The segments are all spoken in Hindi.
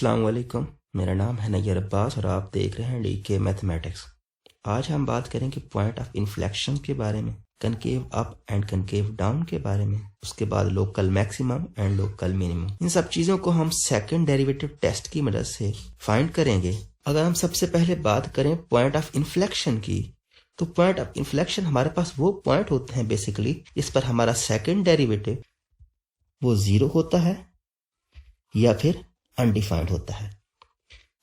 अस्सलाम वालेकुम। मेरा नाम है नैयर अब्बास और आप देख रहे हैं डीके मैथमेटिक्स। आज हम बात करेंगे पॉइंट ऑफ इन्फ्लेक्शन के बारे में, concave up and concave down के बारे में, उसके बाद local maximum and local minimum. इन सब चीज़ों को हम सेकंड डेरिवेटिव टेस्ट की मदद से फाइंड करेंगे। अगर हम सबसे पहले बात करें पॉइंट ऑफ इन्फ्लेक्शन की, तो पॉइंट ऑफ इन्फ्लेक्शन हमारे पास वो पॉइंट होते हैं बेसिकली इस पर हमारा सेकंड डेरिवेटिव वो 0 होता है या फिर अनडिफाइंड होता है।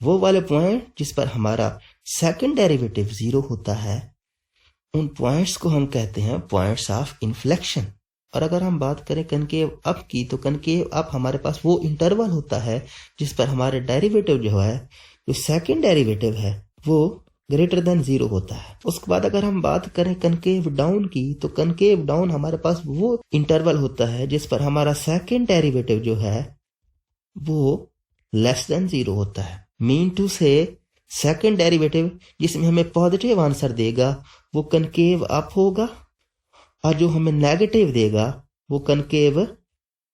वो वाले पॉइंट जिस पर हमारा सेकंड डेरिवेटिव 0 होता है, उन पॉइंट्स को हम कहते हैं पॉइंट्स ऑफ इन्फ्लेक्शन। और अगर हम बात करें कनकेव अप की, तो कनकेव अप हमारे पास वो इंटरवल होता है जिस पर हमारे डेरिवेटिव जो है, जो सेकंड डेरिवेटिव है, वो ग्रेटर देन 0 होता है। उसके बाद अगर हम बात करें कनकेव डाउन की, तो कनकेव डाउन हमारे पास वो इंटरवल होता है जिस पर हमारा सेकंड डेरिवेटिव जो है वो लेस देन 0 होता है। मीन टू से सेकंड डेरिवेटिव जिसमें हमें पॉजिटिव आंसर देगा वो कनकेव अप होगा, और जो हमें नेगेटिव देगा वो कनकेव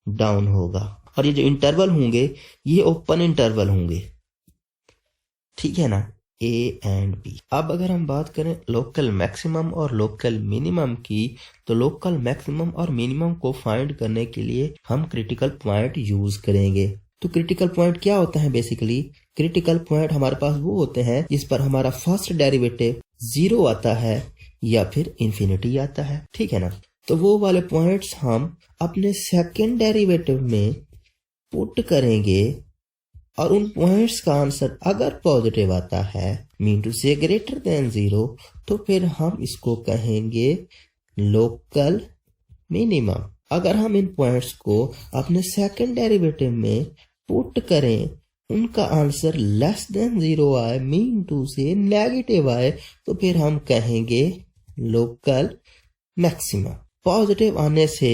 डाउन होगा। और ये जो इंटरवल होंगे ये ओपन इंटरवल होंगे, ठीक है ना, ए एंड बी। अब अगर हम बात करें लोकल मैक्सिमम और लोकल मिनिमम की, तो लोकल मैक्सिमम और मिनिमम को फाइंड करने के लिए हम क्रिटिकल पॉइंट यूज करेंगे। तो क्रिटिकल पॉइंट क्या होता है बेसिकली? क्रिटिकल पॉइंट हमारे पास वो होते हैं जिस पर हमारा फर्स्ट डेरिवेटिव 0 आता है या फिर इंफिनिटी आता है, ठीक है ना। तो वो वाले पॉइंट्स हम अपने सेकंड डेरिवेटिव में पुट करेंगे, और उन पॉइंट्स का आंसर अगर पॉजिटिव आता है, मीन टू से ग्रेटर देन 0, तो फिर हम इसको कहेंगे लोकल मिनिमम। अगर हम इन पॉइंट्स को अपने सेकंड डेरिवेटिव में पुट करें, उनका आंसर लेस देन 0 आए, मीन टू से नेगेटिव आए, तो फिर हम कहेंगे लोकल मैक्सिमम। पॉजिटिव आने से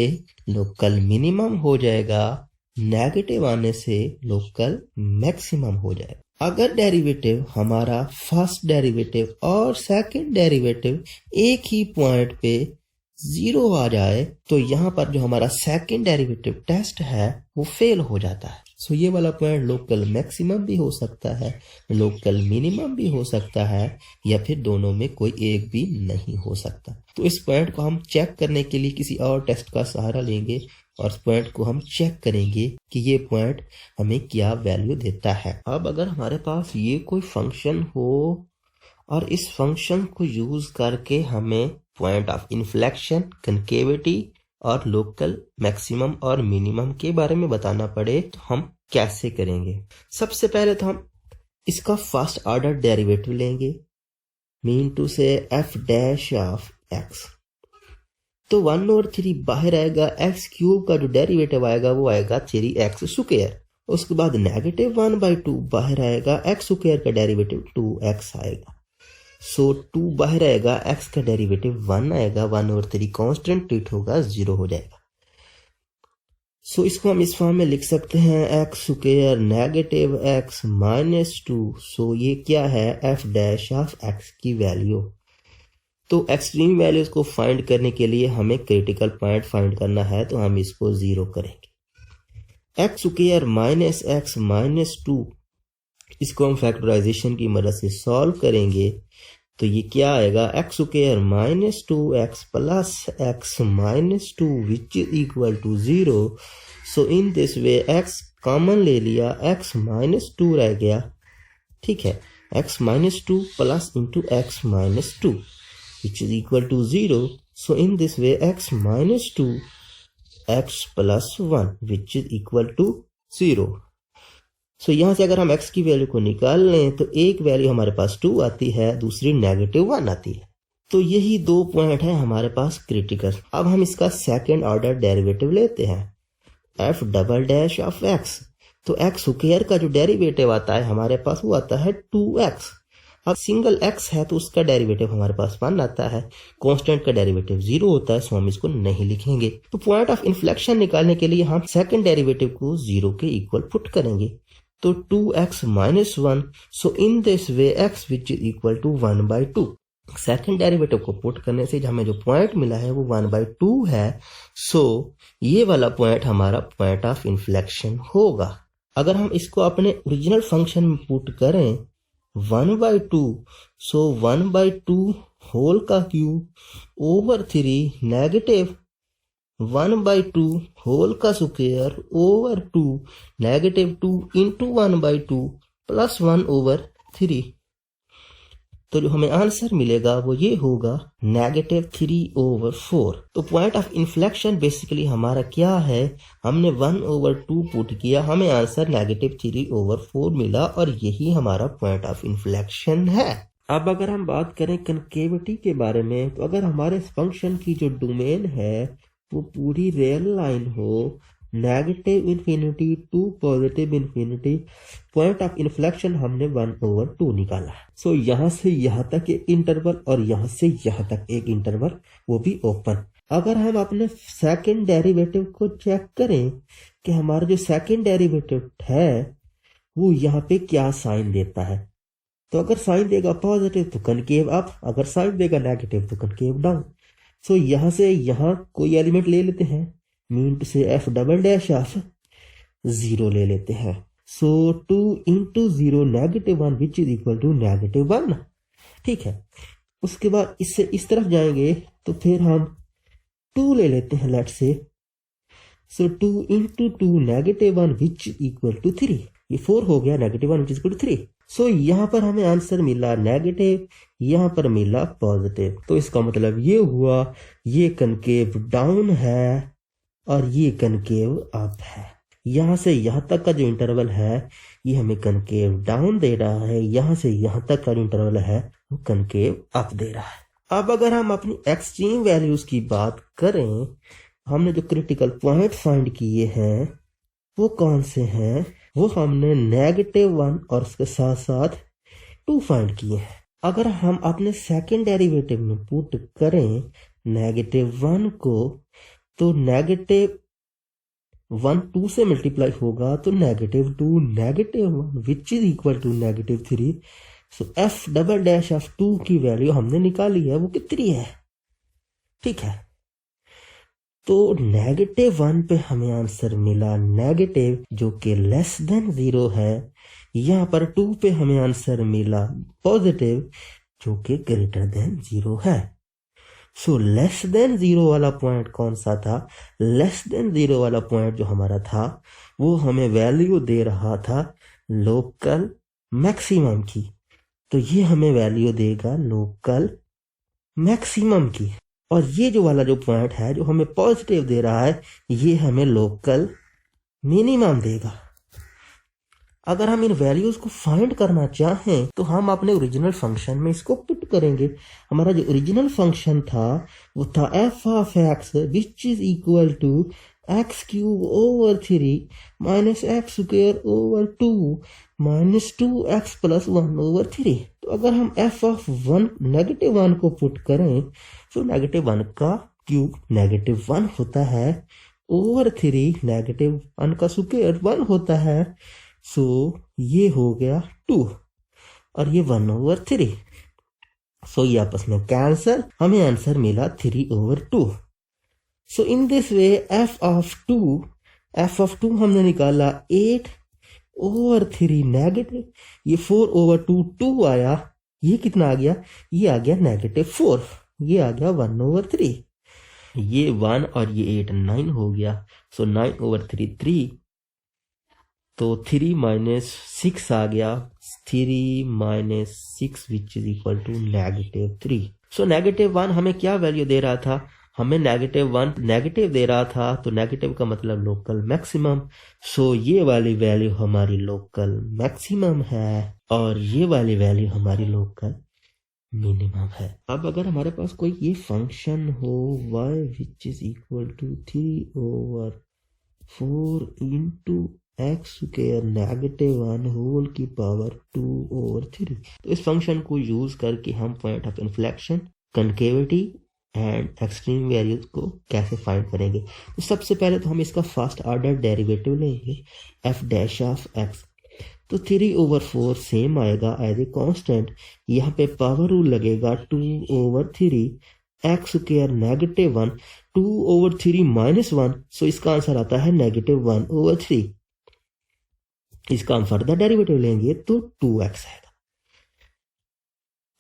लोकल मिनिमम हो जाएगा, नेगेटिव आने से लोकल मैक्सिमम हो जाएगा। अगर डेरिवेटिव हमारा फर्स्ट डेरिवेटिव और सेकंड डेरिवेटिव एक ही पॉइंट पे 0 आ जाए, तो यहाँ पर जो हमारा सेकंड डेरिवेटिव टेस्ट है वो फेल हो जाता है। सो ये वाला पॉइंट लोकल मैक्सिमम भी हो सकता है, लोकल मिनिमम भी हो सकता है, या फिर दोनों में कोई एक भी नहीं हो सकता। तो इस पॉइंट को हम चेक करने के लिए किसी और टेस्ट का सहारा लेंगे, और इस पॉइंट को हम चेक करेंगे कि ये पॉइंट हमें क्या वैल्यू देता है। अब अगर हमारे पास ये कोई फंक्शन हो और इस फंक्शन को यूज करके हमें पॉइंट ऑफ इन्फ्लेक्शन, कनकेविटी और लोकल मैक्सिमम और मिनिमम के बारे में बताना पड़े, तो हम कैसे करेंगे? सबसे पहले तो हम इसका फर्स्ट ऑर्डर डेरिवेटिव लेंगे, मीन टू से एफ डैश ऑफ एक्स। तो 1/3 बाहर आएगा, एक्स क्यूब का जो डेरिवेटिव आएगा वो आएगा 3x स्क्वायर। उसके बाद नेगेटिव 1/2 बाहर आएगा, एक्स स्क्वायर का डेरिवेटिव 2x आएगा। सो 2 बाहर आएगा, x का डेरिवेटिव 1 आएगा, 1/3 कांस्टेंट ट्रीट होगा, 0 हो जाएगा। सो इसको हम इस फॉर्म में लिख सकते हैं x square negative x minus 2। सो ये क्या है? एफ डैश ऑफ x की वैल्यू। तो एक्सट्रीम वैल्यूज को फाइंड करने के लिए हमें क्रिटिकल पॉइंट फाइंड करना है, तो हम इसको 0 करेंगे। X square minus x minus 2, इसको हम फैक्टराइजेशन की मदद से सॉल्व करेंगे, तो ये क्या आएगा? X square minus 2x plus x minus 2 which is equal to 0। So in this way x common ले लिया, x माइनस 2 रह गया, ठीक है। x minus 2 plus into x minus 2 which is equal to 0। So in this way x minus 2 x plus 1 which is equal to 0। So यहाँ से अगर हम x की वैल्यू को निकाल लें तो एक वैल्यू हमारे पास 2 आती है, दूसरी नेगेटिव 1 आती है। तो यही 2 पॉइंट है हमारे पास क्रिटिकल। अब हम इसका सेकंड ऑर्डर डेरिवेटिव लेते हैं, F double dash of x। तो एक्स स्क्वायर का जो डेरिवेटिव आता है हमारे पास वो आता है 2x। अब सिंगल x है तो उसका डेरिवेटिव हमारे पास 1 आता है, कांस्टेंट का डेरिवेटिव 0 होता है, सो हम इसको नहीं लिखेंगे। तो पॉइंट ऑफ इन्फ्लेक्शन निकालने के लिए हम सेकंड डेरिवेटिव को 0 के इक्वल पुट करेंगे, तो 2x minus 1। So in this way x which is equal to 1/2। Second derivative को पुट करने से हमें जो पॉइंट मिला है वो 1/2 है। सो ये वाला पॉइंट हमारा पॉइंट ऑफ इन्फ्लेक्शन होगा। अगर हम इसको अपने ओरिजिनल फंक्शन में पुट करें 1/2, सो 1/2 होल का क्यूब ओवर 3 नेगेटिव 1/2 होल का square over 2 negative 2 into 1/2 plus 1/3। तो जो हमें आंसर मिलेगा वो ये होगा -3/4। तो पॉइंट ऑफ इन्फ्लेक्शन बेसिकली हमारा क्या है, हमने 1/2 पुट किया, हमें आंसर -3/4 मिला और यही हमारा पॉइंट ऑफ इन्फ्लेक्शन है। अब अगर हम बात करें कनकेविटी के बारे में, तो अगर हमारे फंक्शन की जो डोमेन है वो पूरी रियल लाइन हो, -∞ टू +∞, पॉइंट ऑफ इन्फ्लेक्शन हमने 1/2 निकाला। सो यहाँ से यहाँ तक एक इंटरवल और यहाँ से यहाँ तक एक इंटरवल, वो भी ओपन। अगर हम अपने सेकंड डेरिवेटिव को चेक करें कि हमारा जो सेकंड डेरिवेटिव है वो यहाँ पे क्या साइन देता है, तो अगर साइन देगा पॉजिटिव तो कनकेव अप, अगर साइन देगा नेगेटिव तो कनकेव डाउन। सो यहाँ से यहाँ कोई एलिमेंट ले लेते हैं, मीन टू से f डबल डैश ऑफ 0 ले लेते हैं। So 2 into 0 -1 which is equal to -1। ठीक है, उसके बाद इससे इस तरफ जाएंगे तो फिर हम 2 ले लेते हैं लेट से। सो 2 इंटू 2 -1 विच इक्वल टू 3, ये 4 हो गया, -1 विच इक्वल टू 3। सो यहाँ पर हमें आंसर मिला नेगेटिव, यहाँ पर मिला पॉजिटिव। तो इसका मतलब ये हुआ ये कनकेव डाउन है और ये कनकेव अप है। यहाँ से यहाँ तक का जो इंटरवल है ये हमें कनकेव डाउन दे रहा है, यहाँ से यहाँ तक का जो इंटरवल है वो कनकेव अप दे रहा है। अब अगर हम अपनी एक्सट्रीम वैल्यूज की बात करें, हमने जो क्रिटिकल पॉइंट फाइंड किए हैं वो कौन से हैं, वो हमने -1 और उसके साथ साथ 2 फाइंड किए हैं। अगर हम अपने सेकंड डेरिवेटिव में पुट करें -1 को, तो -1 2 से मल्टीप्लाई होगा तो -2 -1 which is equal to -3। So f double dash of 2 की वैल्यू हमने निकाली है, वो कितनी है। ठीक है, तो -1 पे हमें आंसर मिला नेगेटिव जो कि लेस देन 0 है। यहाँ पर 2 पे हमें आंसर मिला पॉजिटिव जो कि ग्रेटर देन 0 है। सो लेस देन 0 वाला पॉइंट कौन सा था, लेस देन 0 वाला पॉइंट जो हमारा था वो हमें वैल्यू दे रहा था लोकल मैक्सिमम की, तो ये हमें वैल्यू देगा लोकल मैक्सिमम की। और ये जो वाला जो पॉइंट है जो हमें पॉजिटिव दे रहा है ये हमें लोकल मिनिमम देगा। अगर हम इन वैल्यूज को फाइंड करना चाहें तो हम अपने ओरिजिनल फंक्शन में इसको पुट करेंगे। हमारा जो ओरिजिनल फंक्शन था वो था f of x which is equal to x³ - x² over 2 - 2x + 1/3। तो अगर हम f ऑफ -1 को पुट करें तो -1 का क्यूब -1 होता है ओवर 3 -1 का स्क्वायर 1 होता है। सो ये हो गया 2 और ये 1/3। सो ये आपस में कैंसल, हमें आंसर मिला 3/2। So in this way f of 2 हमने निकाला 8/3 नेगेटिव, ये 4/2 2 आया, ये कितना आ गया, ये आ गया -4, ये आ गया 1/3। ये 1 और ये 8 9 हो गया। सो 9/3 3, तो 3 - 6 आ गया, 3 - 6 विच इज इक्वल टू -3। सो -1 हमें क्या वैल्यू दे रहा था, हमें -1 नेगेटिव दे रहा था, तो नेगेटिव का मतलब लोकल मैक्सिमम। सो ये वाली वैल्यू हमारी लोकल मैक्सिमम है और ये वाली वैल्यू हमारी लोकल मिनिमम है। अब अगर हमारे पास कोई ये फंक्शन हो y which is equal to 3/4 into x² -1 whole की पावर 2/3, तो इस फंक्शन को यूज करके हम point of inflection, concavity and extreme values को कैसे फाइंड करेंगे। तो सबसे पहले तो हम इसका फर्स्ट ऑर्डर डेरिवेटिव लेंगे f डैश ऑफ x, तो 3/4 सेम आएगा एज ए कांस्टेंट, यहाँ पे पावर रूल लगेगा 2/3 x² -1 2/3 -1, सो इसका आंसर आता है -1/3। इसका हम फर्दर डेरिवेटिव लेंगे तो 2x आएगा।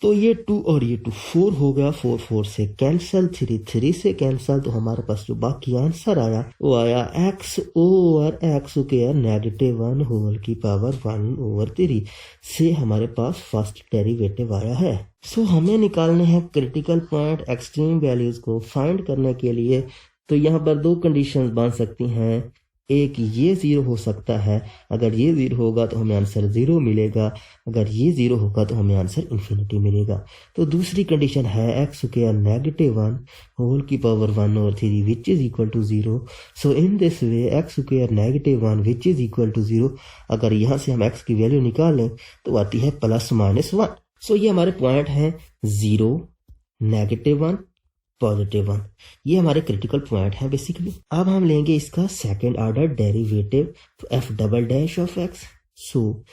तो ये 2 और ये 2 4 हो गया, 4 4 से कैंसल, 3 3 से कैंसल। तो हमारे पास जो बाकी आंसर आया वो आया x over x square negative 1 whole की पावर 1 ओवर 3 से हमारे पास फर्स्ट डेरिवेटिव आया है। सो हमें निकालने हैं क्रिटिकल पॉइंट एक्सट्रीम वैल्यूज को फाइंड करने के लिए। तो यहाँ पर दो कंडीशंस बन सकती हैं, एक ये 0 हो सकता है, अगर ये 0 होगा तो हमें आंसर 0 मिलेगा, अगर ये 0 होगा तो हमें आंसर इन्फिनिटी मिलेगा। तो दूसरी कंडीशन है x स्क्वायर नेगेटिव 1 होल की power 1 over 3 which is equal to 0। So in this way x square negative 1 which is equal to 0, अगर यहाँ से हम x की वैल्यू निकालें तो आती है ±1। सो ये हमारे पॉइंट हैं 0, -1, +1। ये हमारे क्रिटिकल पॉइंट है बेसिकली। अब हम लेंगे इसका सेकंड ऑर्डर डेरिवेटिव, तो f double dash of x। So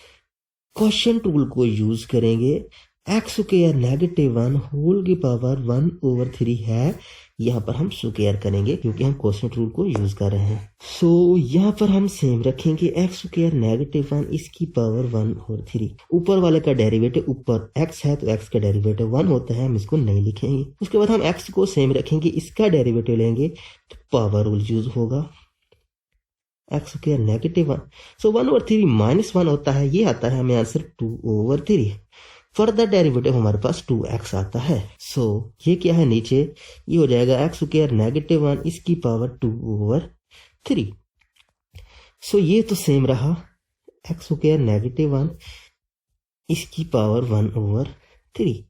question tool को यूज करेंगे, x स्क्वायर नेगेटिव 1 होल की पावर 1 ओवर 3 है, यहाँ पर हम स्क्वायर करेंगे क्योंकि हम क्वेश्चन टूल को यूज कर रहे हैं। सो यहाँ पर हम सेम रखेंगे x स्क्वायर नेगेटिव 1 इसकी पावर 1 ओवर 3। ऊपर वाले का डेरिवेटिव ऊपर x है तो x का डेरिवेटिव 1 होता है, हम इसको नहीं लिखेंगे। उसके बाद हम x को सेम रखेंगे, इसका डेरिवेटिव लेंगे तो पावर रूल यूज होगा, x स्क्वायर नेगेटिव 1। सो 1 ओवर 3 -1 होता है, ये आता है हमें आंसर 2 ओवर 3। फर्दर डेरिवेटिव हमारे पास 2x आता है। सो ये क्या है नीचे, ये हो जाएगा x स्क्वायर नेगेटिव 1 इसकी पावर 2 ओवर 3। सो ये तो सेम रहा, x स्क्वायर नेगेटिव 1 इसकी पावर 1 ओवर 3।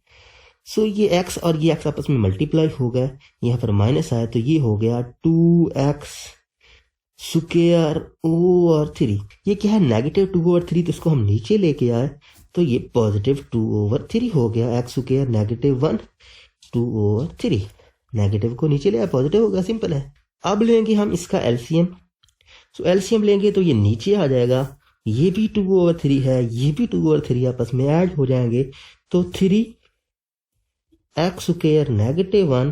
सो ये x और ये x आपस में मल्टीप्लाई हो गए, यहाँ पर माइनस आया तो ये हो गया 2x स्क्वायर ओवर 3। ये क्या है नेगेटिव 2 ओवर 3, तो इसको हम नीचे लेके आए तो ये पॉजिटिव 2 ओवर 3 हो गया। x square negative 1 2 over 3, negative को नीचे ले आए पॉजिटिव हो गया, सिंपल है। अब लेंगे हम इसका एलसीएम। सो एलसीएम लेंगे तो ये नीचे आ जाएगा, ये भी 2 ओवर 3 है, ये भी 2 ओवर 3 आपस में ऐड हो जाएंगे तो 3x square negative 1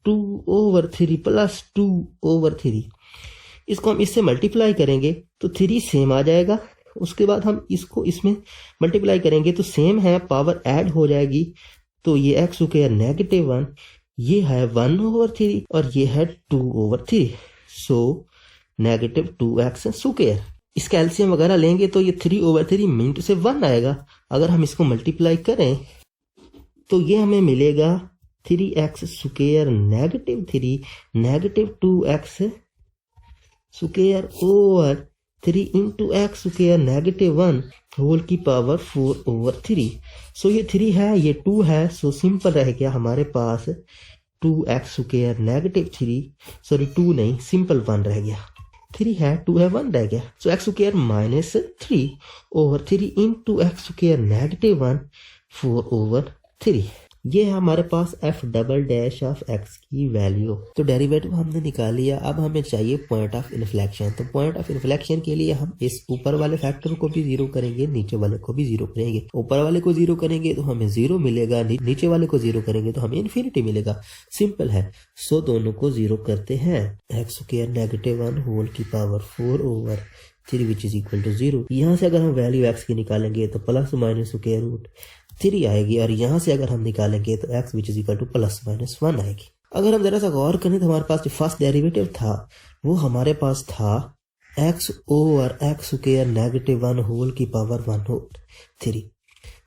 2 over 3 plus 2 over 3। इसको हम इससे मल्टीप्लाई करेंगे तो 3 सेम आ जाएगा। उसके बाद हम इसको इसमें मल्टीप्लाई करेंगे तो सेम है, पावर ऐड हो जाएगी। तो ये x स्क्वायर नेगेटिव 1 ये है 1 ओवर 3 और ये है 2 over 3। So negative 2x square. इसका एलसीएम वगैरह लेंगे तो ये 3 ओवर 3 मिनट से 1 आएगा। अगर हम इसको मल्टीप्लाई करें तो ये हमें मिलेगा 3x square negative 3 negative 2x square over 3 into x square negative 1 whole की पावर 4 ओवर 3। सो ये 3 है ये 2 है, सो सिंपल रह गया हमारे पास 2x स्क्वायर नेगेटिव 3, सॉरी 2 नहीं सिंपल 1 रह गया, 3 है 2 है 1 रह गया। सो x square -3 over 3 into x square negative 1 4 over 3। ये है हमारे पास f double dash of x की वैल्यू। तो डेरिवेटिव हमने निकाल लिया, अब हमें चाहिए पॉइंट ऑफ इन्फ्लेक्शन। तो पॉइंट ऑफ इन्फ्लेक्शन के लिए हम इस ऊपर वाले फैक्टर को भी 0 करेंगे, नीचे वाले को भी 0 करेंगे। ऊपर वाले को 0 करेंगे तो हमें 0 मिलेगा, नीचे वाले को 0 करेंगे तो हमें इन्फिनिटी मिलेगा, सिंपल है। सो दोनों को 0 करते हैं, x स्क्वायर नेगेटिव 1 होल की power 4 over 3 which is equal to 0। यहाँ से अगर हम वैल्यू x की निकालेंगे तो प्लस माइनस स्क्वायर रूट 3 आएगी, और यहाँ से अगर हम निकालेंगे तो x which is equal to +-1 आएगी। अगर हम जरा सा गौर करें तो हमारे पास जो फर्स्ट डेरिवेटिव था वो हमारे पास था x over x square negative 1 whole की पावर 1 होल 3।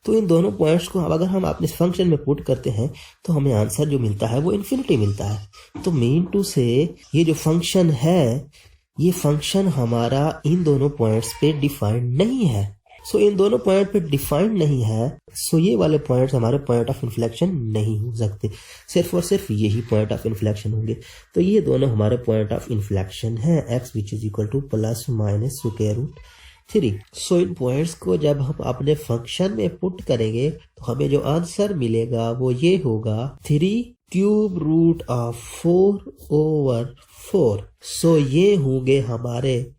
तो इन दोनों पॉइंट्स को अगर हम अपने फंक्शन में पुट करते हैं तो हमें आंसर जो मिलता है वो इन्फिनिटी मिलता है। तो मीन टू से ये जो फंक्शन है ये फंक्शन हमारा इन दोनों पॉइंट्स पे डिफाइंड नहीं है। सो इन दोनों पॉइंट पे डिफाइंड नहीं है, सो ये वाले पॉइंट्स हमारे पॉइंट ऑफ इन्फ्लेक्शन नहीं हो सकते, सिर्फ और सिर्फ यही पॉइंट ऑफ इन्फ्लेक्शन होंगे। तो ये दोनों हमारे पॉइंट ऑफ इन्फ्लेक्शन है, x which is equal to +-√3। So इन पॉइंट्स को जब हम अपने फंक्शन में पुट करेंगे तो हमें जो आंसर मिलेगा वो ये होगा 3³ √4 ओवर 4। सो ये होंगे हमारे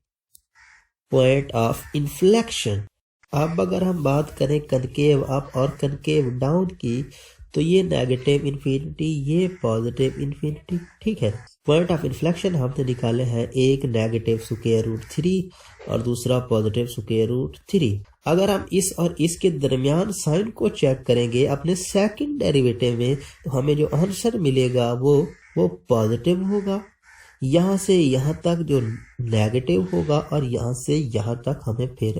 पॉइंट ऑफ इन्फ्लेक्शन। अब अगर हम बात करें कनकेव अप और कनकेव डाउन की तो ये नेगेटिव इन्फिनिटी, ये पॉजिटिव इन्फिनिटी, ठीक है। पॉइंट ऑफ इन्फ्लेक्शन हमने निकाले हैं, एक नेगेटिव स्क्वायर रूट 3 और दूसरा पॉजिटिव स्क्वायर रूट 3। अगर हम इस और इसके दरमियान साइन को चेक करेंगे अपने सेकंड डेरिवेटिव में, तो हमें जो आंसर मिलेगा वो पॉजिटिव होगा। यहाँ से यहाँ तक जो नेगेटिव होगा और यहाँ से यहाँ तक हमें फिर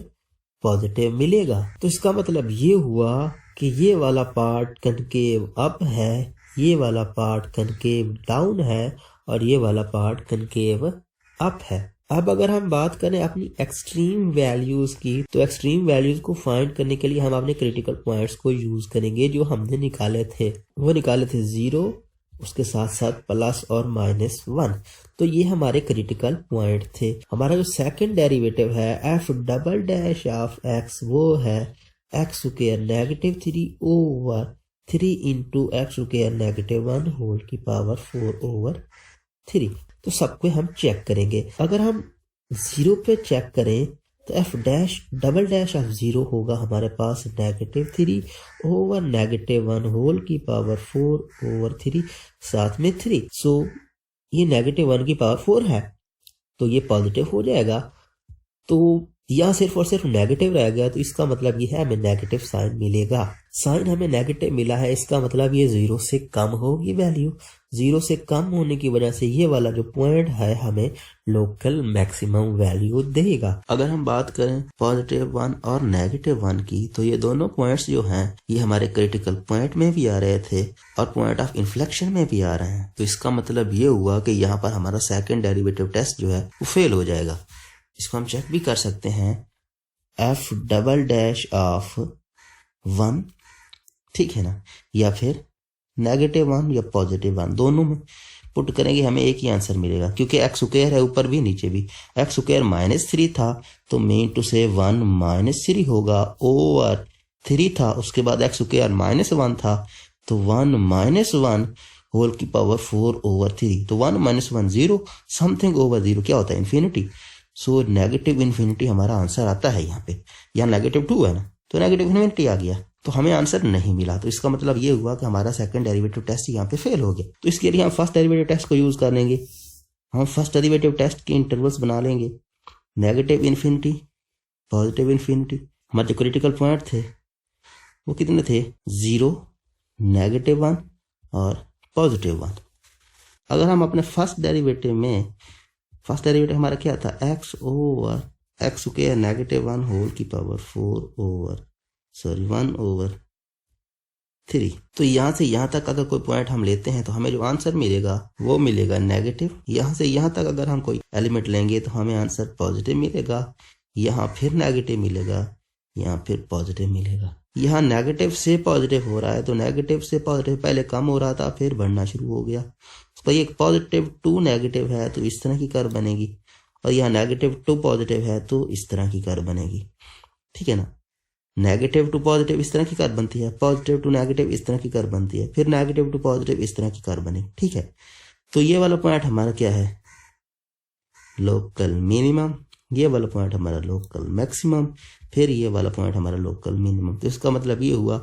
पॉजिटिव मिलेगा। तो इसका मतलब ये हुआ कि ये वाला पार्ट कनकेव अप है, ये वाला पार्ट कनकेव डाउन है और ये वाला पार्ट कनकेव अप है। अब अगर हम बात करें अपनी एक्सट्रीम वैल्यूज की, तो एक्सट्रीम वैल्यूज को फाइंड करने के लिए हम अपने क्रिटिकल पॉइंट्स को यूज करेंगे जो हमने निकाले थे। वो निकाले थे 0, उसके साथ साथ प्लस और -1। तो ये हमारे क्रिटिकल पॉइंट थे। हमारा जो सेकंड डेरिवेटिव है f double dash of x, वो है x square negative 3 over 3 into x square negative 1 whole की पावर 4 ओवर 3। तो सबको हम चेक करेंगे। अगर हम 0 पे चेक करें तो f dash double dash of 0 होगा हमारे पास नेगेटिव 3 ओवर नेगेटिव 1 होल की पावर 4 ओवर 3 साथ में 3। सो ये नेगेटिव 1 की पावर 4 है तो ये पॉजिटिव हो जाएगा। तो यहाँ सिर्फ और सिर्फ नेगेटिव रह गया, तो इसका मतलब ये है हमें नेगेटिव साइन मिलेगा। साइन हमें नेगेटिव मिला है, इसका मतलब ये 0 से कम होगी वैल्यू। 0 से कम होने की वजह से ये वाला जो पॉइंट है हमें लोकल मैक्सिमम वैल्यू देगा। अगर हम बात करें +1 और -1 की, तो ये दोनों पॉइंट्स जो हैं ये हमारे क्रिटिकल पॉइंट में भी आ रहे थे और पॉइंट ऑफ इन्फ्लेक्शन में भी आ रहे हैं। तो इसका मतलब ये हुआ कि यहाँ पर हमारा सेकेंड डेरिवेटिव टेस्ट जो है वो फेल हो जाएगा। इसको हम चेक भी कर सकते हैं, f डबल डैश ऑफ 1, ठीक है ना, या फिर -1 या +1, दोनों में पुट करेंगे हमें एक ही आंसर मिलेगा, क्योंकि x स्क्वायर है ऊपर भी नीचे भी। x स्क्वायर -3 था तो मीन टू से 1 -3 होगा, ओवर 3 था, उसके बाद x स्क्वायर -1 था तो 1 -1 होल की पावर 4 ओवर 3। तो 1 -1 0, समथिंग ओवर 0 क्या होता है, इन्फिनिटी। सो नेगेटिव इन्फिनिटी हमारा आंसर आता है यहाँ पे। यहाँ -2 है ना, तो नेगेटिव इन्फिनिटी आ गया, तो हमें आंसर नहीं मिला। तो इसका मतलब ये हुआ कि हमारा सेकंड डेरिवेटिव टेस्ट यहाँ पे फेल हो गया। तो इसके लिए हम फर्स्ट डेरिवेटिव टेस्ट को यूज कर लेंगे। हम फर्स्ट डेरिवेटिव टेस्ट के इंटरवल्स बना लेंगे, नेगेटिव इन्फिनिटी, पॉजिटिव इन्फिनिटी। हमारे जो क्रिटिकल पॉइंट थे वो कितने थे, 0, -1 और +1। अगर हम अपने फर्स्ट डेरिवेटिव में, फर्स्ट डेरिवेटिव हमारा क्या था, x over x square -1 whole की पावर 1 ओवर 3। तो यहाँ से यहाँ तक अगर कोई पॉइंट हम लेते हैं तो हमें जो आंसर मिलेगा वो मिलेगा नेगेटिव। यहाँ से यहाँ तक अगर हम कोई एलिमेंट लेंगे तो हमें आंसर पॉजिटिव मिलेगा, यहाँ फिर नेगेटिव मिलेगा, यहाँ फिर पॉजिटिव मिलेगा। यहाँ नेगेटिव से पॉजिटिव हो रहा है तो नेगेटिव से पॉजिटिव पहले कम हो रहा था फिर बढ़ना शुरू हो गया। तो ये +2 नेगेटिव है तो इस तरह की कर्व बनेगी, और यहाँ -2 पॉजिटिव है तो इस तरह की कर्व बनेगी, ठीक है ना। नेगेटिव टू पॉजिटिव इस तरह की कर्व बनती है, पॉजिटिव टू नेगेटिव इस तरह की कर्व बनती है, फिर नेगेटिव टू पॉजिटिव इस तरह की कर्व बनेगी, ठीक है। तो ये वाला पॉइंट हमारा क्या है, लोकल मिनिमम, ये वाला पॉइंट हमारा लोकल मैक्सिमम, फिर ये वाला पॉइंट हमारा लोकल मिनिमम। तो इसका मतलब ये हुआ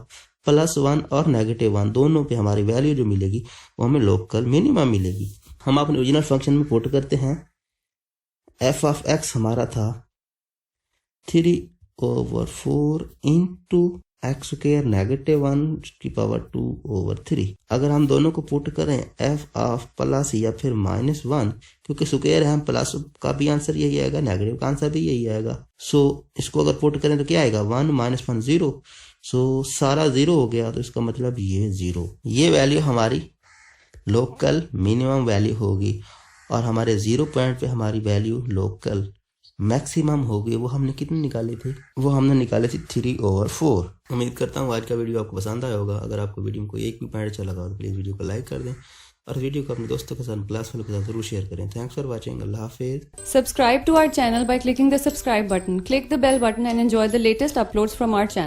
+1 और -1 दोनों पे हमारी वैल्यू जो मिलेगी वो हमें लोकल मिनिमम मिलेगी। हम अपने ओरिजिनल फंक्शन में पुट करते हैं, f ऑफ x हमारा था 3 ओवर 4 इंटू x स्क्वायर -1 की पावर 2 ओवर 3। अगर हम दोनों को पुट करें f ऑफ प्लस या फिर -1, क्योंकि स्क्वायर है, हम प्लस का भी आंसर यही आएगा, नेगेटिव का आंसर भी यही आएगा। सो इसको अगर पुट करें तो क्या आएगा, 1 -1 0। सो सारा 0 हो गया, तो इसका मतलब ये 0, ये वैल्यू हमारी लोकल मिनिमम वैल्यू होगी, और हमारे 0 पॉइंट पे हमारी वैल्यू लोकल मैक्सिमम होगी। वो हमने कितनी निकाली थी, वो हमने निकाली थी 3 ओवर 4। उम्मीद करता हूँ आज का वीडियो आपको पसंद आया होगा। अगर आपको वीडियो में कोई एक भी पॉइंट अच्छा लगा हो तो प्लीज़ वीडियो को लाइक कर दें और वीडियो को अपने दोस्तों के साथ, क्लास वालों के साथ जरूर शेयर करें। Thanks for watching. Allah Hafiz. Subscribe to our channel by clicking the subscribe button. Click the bell button and enjoy the latest uploads from our channel.